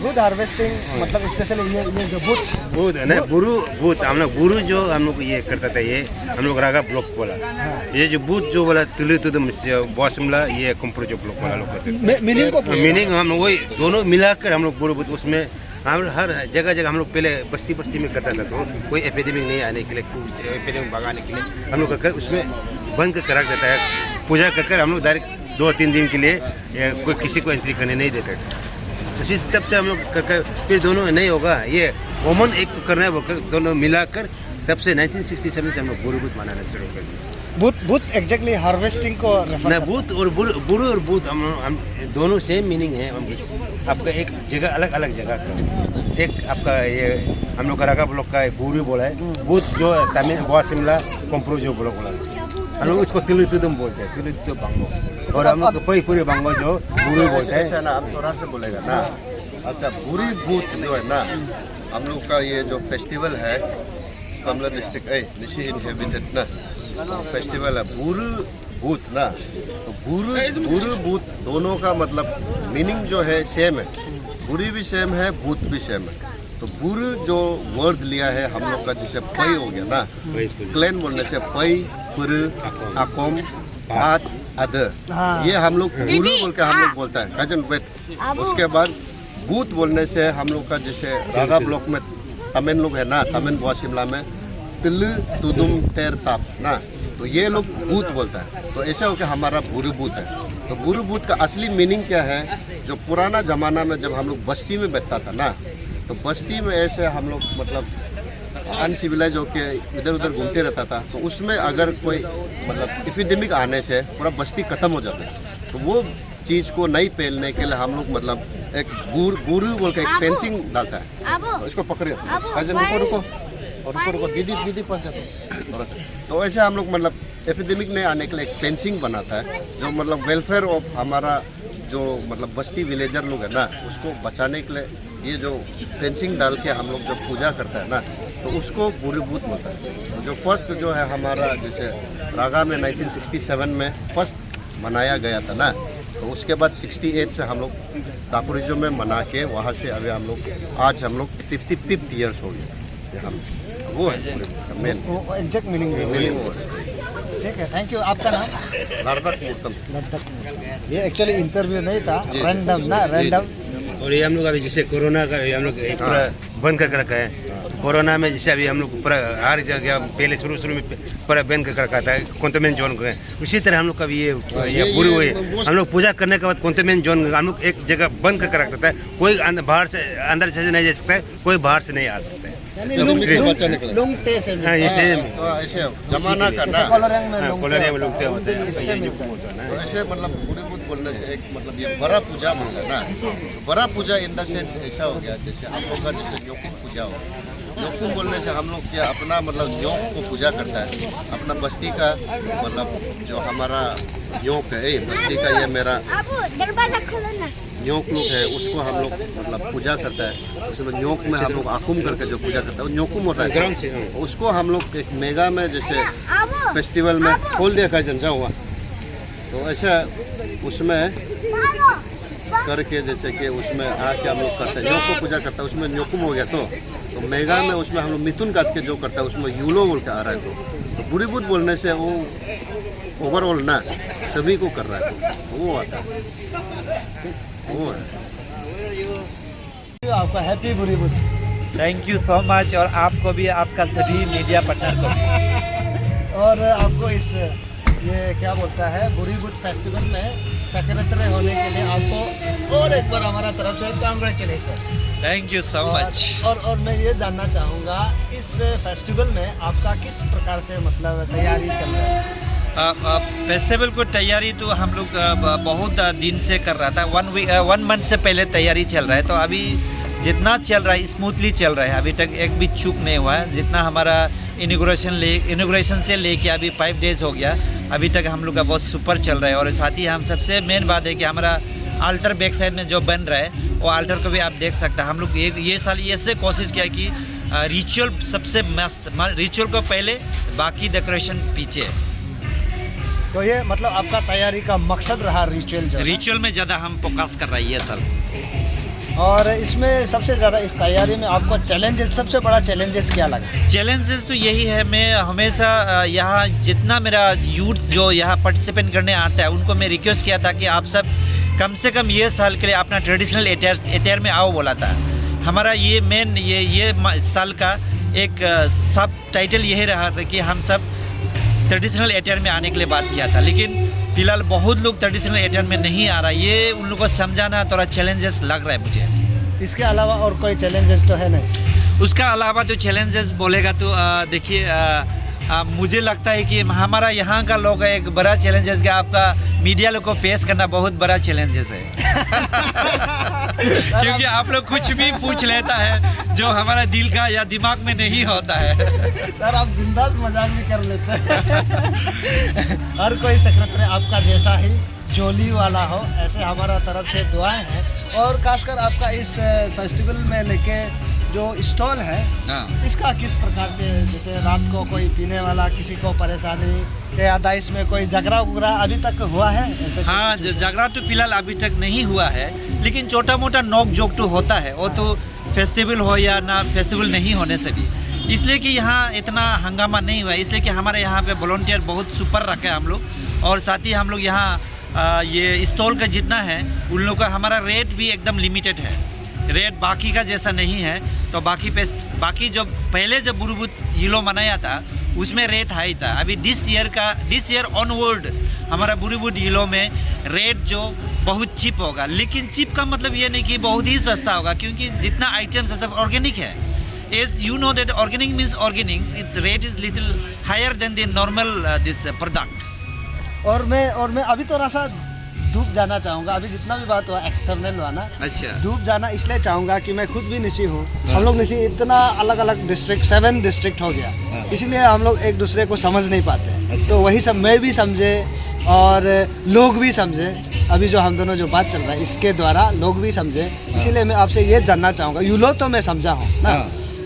Good harvesting मतलब specially ये जो बूथ है ना, बूथ हम लोग बुरु जो हम लोग ये करता था, ये हम लोग रागा ब्लॉक बोला। ये जो बूथ जो बोला तुलु तुदम बॉसमला, ये कंप्रो जो ब्लॉक वाला लोग करते थे। मीनिंग हम वही दोनों मिलाकर हम लोग बुरु बूथ, उसमें हम हर जगह हम लोग पहले बस्ती में करता था, तो कोई एपिडेमिक नहीं आने के लिए, एपिडेमिक भगाने के लिए हम लोग कर उसमें बंद कर रख देता है। पूजा कर हम लोग डायरेक्ट 2-3 दिन के लिए कोई किसी को एंट्री करने नहीं देते थे। उसी तब से हम लोग फिर दोनों नहीं होगा, ये कॉमन एक तो करना है, वो दोनों मिलाकर तब से 1967 से हम लोग बुरु बूथ मनाना शुरू कर दिया। बूथ एग्जैक्टली हार्वेस्टिंग को ना, बूथ और बुरु और बूथ हम दोनों सेम मीनिंग है। आपका एक जगह अलग जगह का, एक आपका ये हम लोग का रागा ब्लॉक का बुरु बोला है, बूथ जो तमिल शिमला कंप्रो जो ब्लॉक बोला हम लोग उसको तिलु तुदम बोलते हैं, तिलु तुदम बांगो, और हम लोग पूरे बांगो जो बुरु बोलते हैं ना, हम थोड़ा से बोलेगा ना। अच्छा, बुरी बूथ जो है ना, हम लोग का ये जो फेस्टिवल है कमला डिस्ट्रिक्ट निशी इनहेबिटेड ना, फेस्टिवल है बुरु बूथ ना, तो बुरु बूथ दोनों का मतलब मीनिंग जो है सेम है, बुरी भी सेम है, बूथ भी सेम है। तो बुरु जो वर्ड लिया है हम लोग का, जैसे पई हो गया ना, क्लेन बोलने से पई पुरु आकोम बात अदर, ये हम लोग बुरु बोल के हम लोग बोलता है कजन वेट। उसके बाद बूथ बोलने से हम लोग का जैसे रागा ब्लॉक में तमिल लोग है ना, तमिल बुआ शिमला में तिल्लु तुदुम तेर ताप ना, तो ये लोग बूथ बोलता है। तो ऐसा हो कि हमारा बुरु बूथ है। तो बुरु बूथ का असली मीनिंग क्या है, जो पुराना ज़माना में जब हम लोग बस्ती में बैठता था ना, तो बस्ती में ऐसे हम लोग मतलब अनसिविलाइज होके इधर उधर घूमते रहता था, तो उसमें अगर कोई मतलब एपिडेमिक आने से पूरा बस्ती खत्म हो जाता है, तो वो चीज़ को नहीं फैलने के लिए हम लोग मतलब एक बुरु बोल के एक फेंसिंग डालता है। इसको पकड़िए, रुको दीदी पर थोड़ा सा। तो ऐसे हम लोग मतलब एपिडेमिक नहीं आने के लिए एक फेंसिंग बनाता है, जो मतलब वेलफेयर ऑफ हमारा जो मतलब बस्ती विलेजर लोग है ना, उसको बचाने के लिए ये जो फेंसिंग डाल के हम लोग जो पूजा करता है ना, तो उसको बुरु बूथ बोलता है। तो जो फर्स्ट जो है हमारा जैसे रागा में 1967 में फर्स्ट मनाया गया था ना, तो उसके बाद 68 से हम लोग दापुरिजो में मना के वहाँ से अभी हम लोग आज हम लोग 55 ईयर्स हो गए हम, वो है मेन एग्जैक्ट मीनिंग वो है। ठीक है, थैंक यू। आपका नाम? नर्दक मूर्तम। ये एक्चुअली इंटरव्यू नहीं था, रैंडम ना, रैंडम। और ये हम लोग अभी जैसे कोरोना का हम लोग पूरा बंद कर रखा है। कोरोना में जैसे अभी हम लोग पूरा हर जगह पहले शुरू में पूरा बंद कर रखा था कंटेनमेंट जोन को, उसी तरह हम लोग का भी ये बुरु हुए, हम लोग पूजा करने के बाद कंटेनमेंट जोन हम लोग एक जगह बंद कर रखता है। कोई बाहर से अंदर से नहीं जा सकता है, कोई बाहर से नहीं आ सकता है। जमाना का ना कोलरिया में लोग होते हैं, ऐसे मतलब बुरु बूथ बोलने से एक मतलब ये बड़ा पूजा बोलते हैं ना, बड़ा पूजा इन द सेंस ऐसा हो गया जैसे आप लोग का जैसे योकुम पूजा हो। योकुम बोलने से हम लोग क्या अपना मतलब योग को पूजा करता है, अपना बस्ती का मतलब जो हमारा योग है, बस्ती का ये मेरा न्योक लोग है, उसको हम लोग मतलब पूजा करता है। उसमें न्योक में हम लोग आकुम करके जो पूजा करता है वो न्योकुम होता है। उसको हम लोग एक मेगा में जैसे फेस्टिवल में खोल दिया जनजा हुआ, तो ऐसा उसमें करके जैसे कि उसमें आके हम लोग करते हैं, न्योक को पूजा करता है, उसमें न्योकुम हो गया। तो मेगा में उसमें हम लोग मिथुन काट के जो करता है उसमें यूलो बोल के आ रहा है। तो बुरी बुद्ध बोलने से वो ओवरऑल ना सभी को कर रहा है, वो आता है, वो है। आपका हैप्पी बुरी Buddha. Thank you so much, और आपको भी, आपका सभी मीडिया पार्टनर को भी। और आपको इस ये क्या बोलता है बुरी बुद्ध फेस्टिवल में सेक्रेटरी होने के लिए आपको और एक बार हमारा तरफ से congratulation. Thank you so much. और मैं ये जानना चाहूँगा इस फेस्टिवल में आपका किस प्रकार से मतलब तैयारी चल रहा है? फेस्टिवल को तैयारी तो हम लोग बहुत दिन से कर रहा था, 1 मंथ से पहले तैयारी चल रहा है। तो अभी जितना चल रहा है स्मूथली चल रहा है, अभी तक एक भी चूक नहीं हुआ है। जितना हमारा इनॉग्रेशन से लेके अभी 5 डेज़ हो गया, अभी तक हम लोग का बहुत सुपर चल रहा है। और साथ ही हम सबसे मेन बात है कि हमारा अल्टर बैक साइड में जो बन रहा है वो अल्टर को भी आप देख सकते हैं। हम लोग ये साल ये से कोशिश किया कि रिचुअल सबसे मस्त, रिचुअल को पहले बाकी डेकोरेशन पीछे। तो ये मतलब आपका तैयारी का मकसद रहा रिचुअल जो है। रिचुअल में ज़्यादा हम फोकस कर रहे हैं ये साल। और इसमें सबसे ज़्यादा इस तैयारी में आपको चैलेंजेस, सबसे बड़ा चैलेंजेस क्या लगा? चैलेंजेस तो यही है, मैं हमेशा यहाँ जितना मेरा यूथ जो यहाँ पार्टिसिपेट करने आता है उनको मैं रिक्वेस्ट किया था कि आप सब कम से कम ये साल के लिए अपना ट्रेडिशनल एटेयर में आओ बोला था। हमारा ये मेन ये साल का एक सब टाइटल यही रहा था कि हम सब ट्रेडिशनल एटेयर में आने के लिए बात किया था, लेकिन फिलहाल बहुत लोग ट्रेडिशनल एटेयर में नहीं आ रहा। ये उन लोगों को समझाना थोड़ा चैलेंजेस लग रहा है मुझे। इसके अलावा और कोई चैलेंजेस तो है नहीं? उसका अलावा तो चैलेंजेस बोलेगा तो देखिए मुझे लगता है कि हमारा यहाँ का लोग एक बड़ा चैलेंजेस कि आपका मीडिया लोग को पेश करना बहुत बड़ा चैलेंजेस है। क्योंकि आप लोग कुछ भी पूछ लेता है जो हमारा दिल का या दिमाग में नहीं होता है। सर आप बिंदास मजाक भी कर लेते हैं। हर कोई सेक्रेटरी आपका जैसा ही जोली वाला हो, ऐसे हमारा तरफ से दुआएं हैं। और खासकर आपका इस फेस्टिवल में लेके जो स्टॉल है इसका किस प्रकार से, जैसे रात को कोई पीने वाला किसी को परेशानी या डाइस में कोई झगड़ा उगड़ा अभी तक हुआ है ऐसे? हाँ, झगड़ा तो फिलहाल अभी तक नहीं हुआ है, लेकिन छोटा मोटा नोक जोक तो होता है। वो तो फेस्टिवल हो या ना फेस्टिवल नहीं होने से भी, इसलिए कि यहाँ इतना हंगामा नहीं हुआ, इसलिए कि हमारे यहाँ पे वॉलंटियर बहुत सुपर रखे हैं हम लोग। और साथ ही हम लोग यहाँ ये स्टॉल का जितना है उन लोग का हमारा रेट भी एकदम लिमिटेड है। रेट बाकी का जैसा नहीं है। तो बाकी जो पहले जब बुरुबुट यीलो मनाया था उसमें रेट हाई था। अभी दिस ईयर ऑनवर्ड हमारा बुरुबुट यीलो में रेट जो बहुत चीप होगा। लेकिन चीप का मतलब ये नहीं कि बहुत ही सस्ता होगा, क्योंकि जितना आइटम्स है सब ऑर्गेनिक है। As you know that organic means organic, its rate is little higher than the normal this product. और मैं अभी थोड़ा सा डूब जाना चाहूँगा। अभी जितना भी बात हुआ एक्सटर्नल हुआ ना, अच्छा, डूब जाना इसलिए चाहूँगा कि मैं खुद भी निशी हूँ। हम लोग निशी इतना अलग अलग डिस्ट्रिक्ट 7 डिस्ट्रिक्ट हो गया, इसलिए हम लोग एक दूसरे को समझ नहीं पाते। अच्छा। तो वही सब मैं भी समझे और लोग भी समझे। अभी जो हम दोनों जो बात चल रहा है इसके द्वारा लोग भी समझे, इसीलिए मैं आपसे ये जानना चाहूँगा। यूलो तो मैं समझा हूँ ना,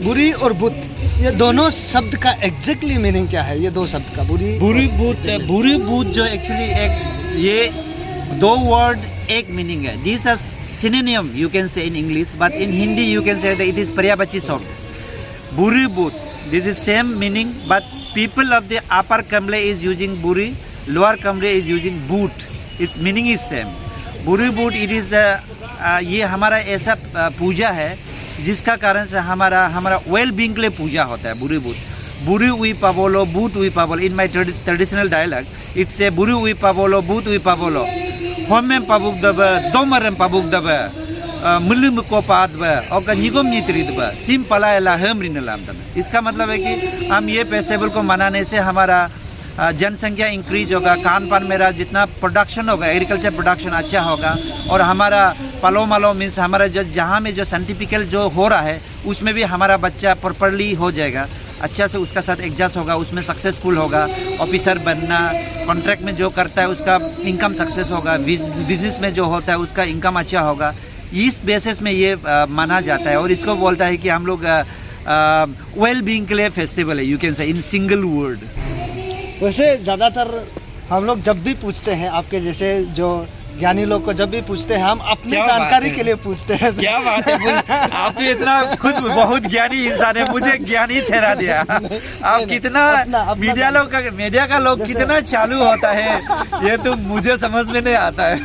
बुरी और बुत ये दोनों शब्द का एग्जैक्टली मीनिंग क्या है? ये दो शब्द का बुरी बुत जो एक्चुअली एक ये दो वर्ड एक मीनिंग है। This are synonym you can say in English, but in Hindi you can say it is पर्यायवाची शब्द बुरी बुत। This is same meaning, but people of the upper कमले इज यूजिंग बुरी, लोअर कमले इज यूजिंग बूट। Its meaning is same. बुरी बूट इट इज द ये हमारा ऐसा पूजा है जिसका कारण से हमारा वेल बींग के लिए पूजा होता है। बुरी बूट बुरी उई पाबोलो बूट उई पाबोलो। इन माई ट्रेडिशनल डायलॉग इट्स ए बुरी उई पाबोलो बूट उई पाबोलो होमें पाबुक दब दोमरम पाबुक दब मुल्लुम को पाद और निगम नित्रिद सिम पलायला हम रिनलाम। इसका मतलब है कि हम ये फेस्टिवल को मनाने से हमारा जनसंख्या इंक्रीज होगा, खान पान मेरा जितना प्रोडक्शन होगा, एग्रीकल्चर प्रोडक्शन अच्छा होगा, और हमारा पलो मालो मीन्स हमारा जो जहाँ में जो साइंटिफिकल जो हो रहा है उसमें भी हमारा बच्चा प्रॉपरली हो जाएगा, अच्छा से उसका साथ एडजस्ट होगा, उसमें सक्सेसफुल होगा। ऑफिसर बनना, कॉन्ट्रैक्ट में जो करता है उसका इनकम सक्सेस होगा, बिजनेस में जो होता है उसका इनकम अच्छा होगा। इस बेसिस में ये माना जाता है, और इसको बोलता है कि हम लोग वेल बीइंग के लिए फेस्टिवल है, you can say in single word. वैसे ज़्यादातर हम लोग जब भी पूछते हैं आपके जैसे जो ज्ञानी लोग को, जब भी पूछते हैं हम अपनी जानकारी के लिए पूछते हैं। क्या बात है, आप तो इतना खुद बहुत ज्ञानी इंसान है, मुझे ज्ञानी ठहरा दिया। आप कितना मीडिया का लोग कितना चालू होता है ये तो मुझे समझ में नहीं आता है।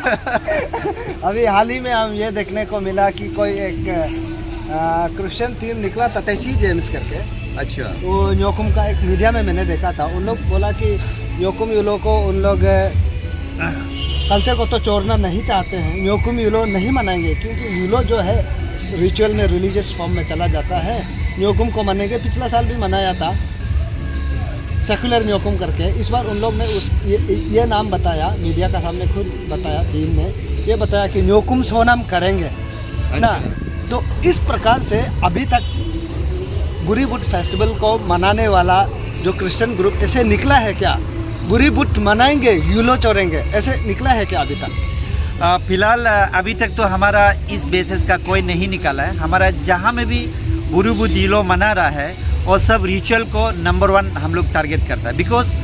अभी हाल ही में हम ये देखने को मिला कि कोई एक क्रिश्चियन टीम निकला था, तेची जेम्स करके। अच्छा, वो न्योकुम का एक मीडिया में मैंने देखा था। उन लोग बोला कि न्योकुम यूलो को उन लोग कल्चर को तो छोड़ना नहीं चाहते हैं, न्योकुम यूलो नहीं मनाएंगे, क्योंकि यूलो जो है रिचुअल में रिलीजियस फॉर्म में चला जाता है। न्योकुम को मनाएंगे, पिछला साल भी मनाया था सेकुलर न्योकुम करके। इस बार उन लोग ने ये नाम बताया, मीडिया का सामने खुद बताया, टीम ने ये बताया कि न्योकुम सोनम करेंगे ना। तो इस प्रकार से अभी तक बुरीबुट फेस्टिवल को मनाने वाला जो क्रिश्चियन ग्रुप ऐसे निकला है क्या? बुरीबुट मनाएंगे, यूलो चोरेंगे, ऐसे निकला है क्या अभी तक? फिलहाल अभी तक तो हमारा इस बेसिस का कोई नहीं निकाला है। हमारा जहाँ में भी बुरुबुत यूलो मना रहा है और सब रिचुअल को नंबर 1 हम लोग टारगेट करता है। बिकॉज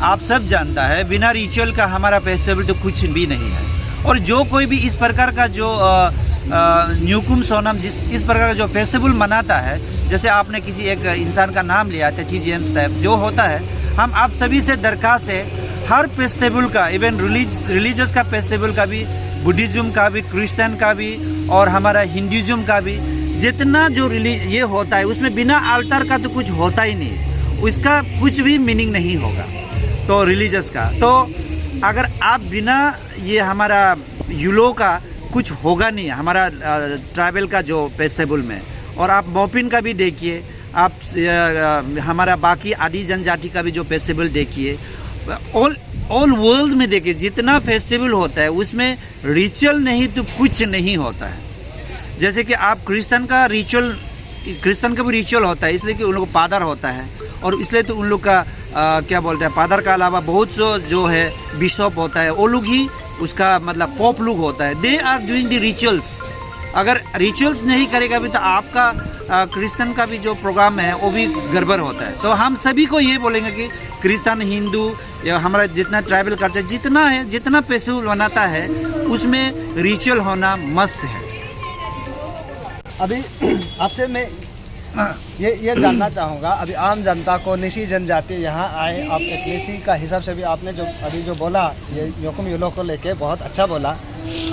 आप सब जानता है बिना रिचुअल का हमारा फेस्टिवल तो कुछ भी नहीं है। और जो कोई भी इस प्रकार का जो न्यूकुम सोनम इस प्रकार का जो फेस्टिवल मनाता है, जैसे आपने किसी एक इंसान का नाम लिया तेची जेम्स टाइप जो होता है, हम आप सभी से दरखास्त है हर फेस्टिवल का, इवन रिलीजियस का फेस्टिवल का भी, बुद्धिज़्म का भी, क्रिश्चियन का भी और हमारा हिंदुज़्म का भी, जितना जो ये होता है उसमें बिना अल्टर का तो कुछ होता ही नहीं है, उसका कुछ भी मीनिंग नहीं होगा। तो रिलीजियस का तो अगर आप बिना ये हमारा यूलो का कुछ होगा नहीं हमारा ट्राइबल का जो फेस्टिवल में। और आप मोपिन का भी देखिए, आप हमारा बाकी आदि जनजाति का भी जो फेस्टिवल देखिए, ऑल वर्ल्ड में देखिए जितना फेस्टिवल होता है उसमें रिचुअल नहीं तो कुछ नहीं होता है। जैसे कि आप क्रिश्चियन का भी रिचुअल होता है, इसलिए कि उन लोग को पादर होता है और इसलिए तो उन लोग का क्या बोलते हैं, पादर का अलावा बहुत सो जो है बिशप होता है, वो लोग ही उसका मतलब पॉप लोग होता है। They are doing the rituals. अगर रिचुअल्स नहीं करेगा भी तो आपका क्रिश्चियन का भी जो प्रोग्राम है वो भी गड़बड़ होता है। तो हम सभी को ये बोलेंगे कि क्रिश्चियन, हिंदू या हमारा जितना ट्राइबल कल्चर जितना है, जितना फेस्टिवल बनाता है उसमें रिचुअल होना मस्त है। अभी आपसे मैं ये जानना चाहूँगा, अभी आम जनता को निशी जनजाति यहाँ आए, आप एक निशी का हिसाब से भी आपने जो अभी जो बोला ये योकुम यूलो को लेके बहुत अच्छा बोला।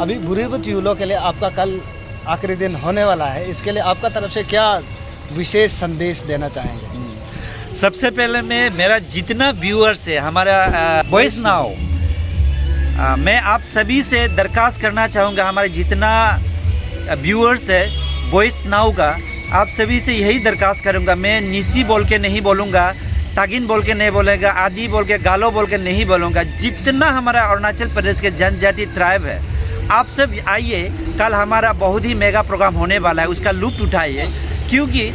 अभी बुरुबुत यूलो के लिए आपका कल आखिरी दिन होने वाला है, इसके लिए आपका तरफ से क्या विशेष संदेश देना चाहेंगे? सबसे पहले मेरा जितना व्यूअर्स है हमारा वॉइस नाउ, मैं आप सभी से दरखास्त करना चाहूँगा, हमारे जितना व्यूअर्स है वॉइस नाउ का, आप सभी से यही दरखास्त करूँगा। मैं निसी बोल के नहीं बोलूँगा, तागिन बोल के नहीं बोलेगा, आदि बोल के, गालो बोल के नहीं बोलूँगा। जितना हमारा अरुणाचल प्रदेश के जनजाति ट्राइब है, आप सब आइए, कल हमारा बहुत ही मेगा प्रोग्राम होने वाला है, उसका लुत्फ उठाइए। क्योंकि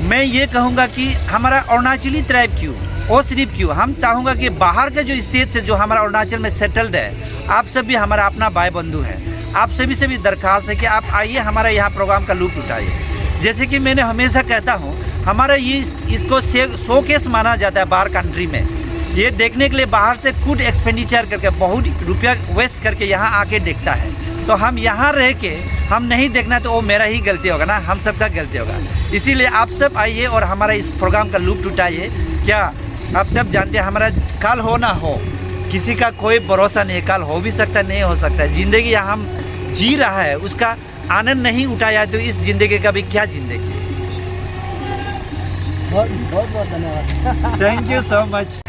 मैं ये कहूँगा कि हमारा अरुणाचली ट्राइब क्यों और सिर्फ क्यों, हम चाहूँगा कि बाहर के जो स्टेट से जो हमारा अरुणाचल में सेटल्ड है, आप सब भी हमारा अपना भाई बंधु है। आप सभी से भी दरखास्त है कि आप आइए, हमारा यहाँ प्रोग्राम का लुत्फ उठाइए। जैसे कि मैंने हमेशा कहता हूँ, हमारा ये इसको शोकेस माना जाता है बाहर कंट्री में। ये देखने के लिए बाहर से खुद एक्सपेंडिचर करके बहुत रुपया वेस्ट करके यहाँ आके देखता है। तो हम यहाँ रह के हम नहीं देखना तो वो मेरा ही गलती होगा ना, हम सबका गलती होगा। इसीलिए आप सब आइए और हमारा इस प्रोग्राम का लुत्फ उठाइए। क्या आप सब जानते हैं, हमारा कल हो ना हो, किसी का कोई भरोसा नहीं, कल हो भी सकता नहीं हो सकता है। ज़िंदगी यहाँ हम जी रहा है उसका आनंद नहीं उठाया तो इस ज़िंदगी का भी क्या ज़िंदगी। बहुत बहुत धन्यवाद। Thank you so much.